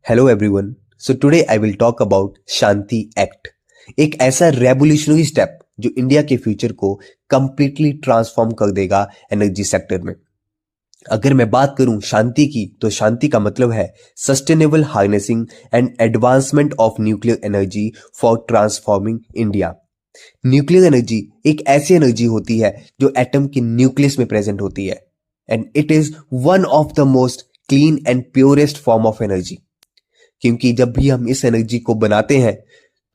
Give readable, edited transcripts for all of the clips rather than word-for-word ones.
Hello everyone. So today I will talk about Shanti act. एक ऐसा revolutionary step जो India के future को कंप्लीटली ट्रांसफॉर्म कर देगा एनर्जी सेक्टर में। अगर मैं बात करूं शांति की, तो शांति का मतलब है sustainable harnessing and advancement of nuclear energy for transforming India. Nuclear energy एक ऐसी एनर्जी होती है जो एटम के न्यूक्लियस में प्रेजेंट होती है, and it is one of the most clean and purest form of energy. क्योंकि जब भी हम इस एनर्जी को बनाते हैं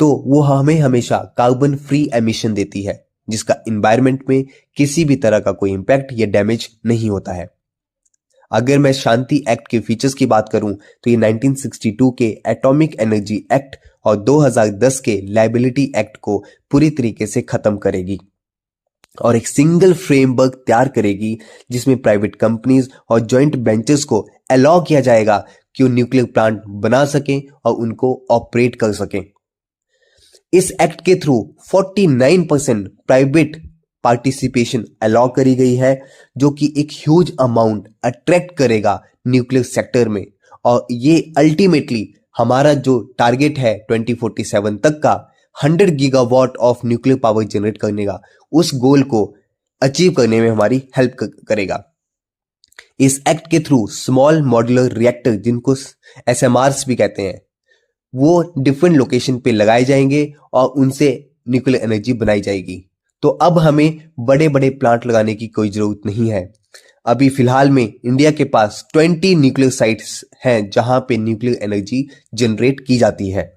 तो वो हमें हमेशा कार्बन फ्री एमिशन देती है, जिसका एनवायरनमेंट में किसी भी तरह का कोई इंपैक्ट या डैमेज नहीं होता है। अगर मैं शांति एक्ट के फीचर्स की बात करूं तो ये 1962 के एटॉमिक एनर्जी एक्ट और 2010 के लायबिलिटी एक्ट को पूरी तरीके से खत्म करेगी और एक सिंगल फ्रेमवर्क तैयार करेगी जिसमें प्राइवेट कंपनीज और जॉइंट वेंचर्स को अलाउ किया जाएगा कि वो न्यूक्लियर प्लांट बना सकें और उनको ऑपरेट कर सकें। इस एक्ट के थ्रू 49% प्राइवेट पार्टिसिपेशन अलाउ करी गई है, जो कि एक ह्यूज अमाउंट अट्रैक्ट करेगा न्यूक्लियर सेक्टर में। और ये अल्टीमेटली हमारा जो टारगेट है 2047 तक का 100 gigawatt of nuclear power generate करने का, उस गोल को अचीव करने में हमारी हेल्प करेगा। इस एक्ट के थ्रू स्मॉल मॉड्यूलर रिएक्टर, जिनको SMRs भी कहते हैं, वो डिफरेंट लोकेशन पे लगाए जाएंगे और उनसे न्यूक्लियर एनर्जी बनाई जाएगी। तो अब हमें बड़े बड़े प्लांट लगाने की कोई जरूरत नहीं है। अभी फिलहाल में इंडिया के पास 20 न्यूक्लियर साइट्स हैं जहां पे न्यूक्लियर एनर्जी जनरेट की जाती है।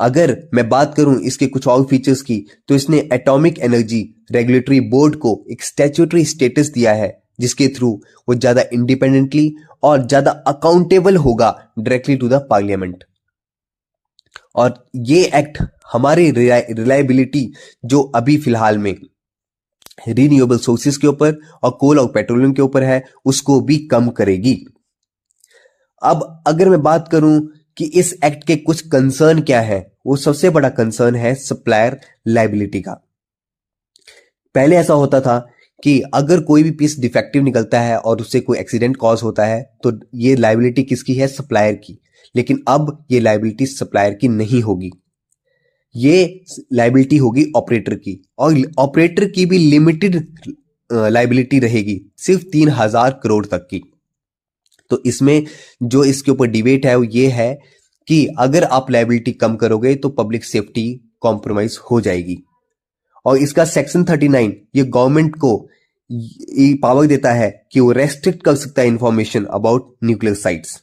अगर मैं बात करूं इसके कुछ और फीचर्स की, तो इसने एटॉमिक एनर्जी रेगुलेटरी बोर्ड को एक स्टैट्यूटरी स्टेटस दिया है, जिसके थ्रू वो ज्यादा इंडिपेंडेंटली और ज्यादा अकाउंटेबल होगा डायरेक्टली टू द पार्लियामेंट। और ये एक्ट हमारी रिलायबिलिटी जो अभी फिलहाल में रिन्यूएबल सोर्सेज के ऊपर और कोल और पेट्रोलियम के ऊपर है, उसको भी कम करेगी। अब अगर मैं बात करूं कि इस एक्ट के कुछ कंसर्न क्या है, वो सबसे बड़ा कंसर्न है सप्लायर लायबिलिटी का। पहले ऐसा होता था कि अगर कोई भी पीस डिफेक्टिव निकलता है और उससे कोई एक्सीडेंट कॉज होता है तो ये लायबिलिटी किसकी है? सप्लायर की। लेकिन अब ये लायबिलिटी सप्लायर की नहीं होगी, ये लायबिलिटी होगी ऑपरेटर की। और ऑपरेटर की भी लिमिटेड लायबिलिटी रहेगी, सिर्फ 3000 करोड़ तक की। तो इसमें जो इसके ऊपर डिबेट है वो ये है कि अगर आप लायबिलिटी कम करोगे तो पब्लिक सेफ्टी कॉम्प्रोमाइज हो जाएगी। और इसका सेक्शन 39 ये गवर्नमेंट को पावर देता है कि वो रेस्ट्रिक्ट कर सकता है इंफॉर्मेशन अबाउट न्यूक्लियर साइट्स।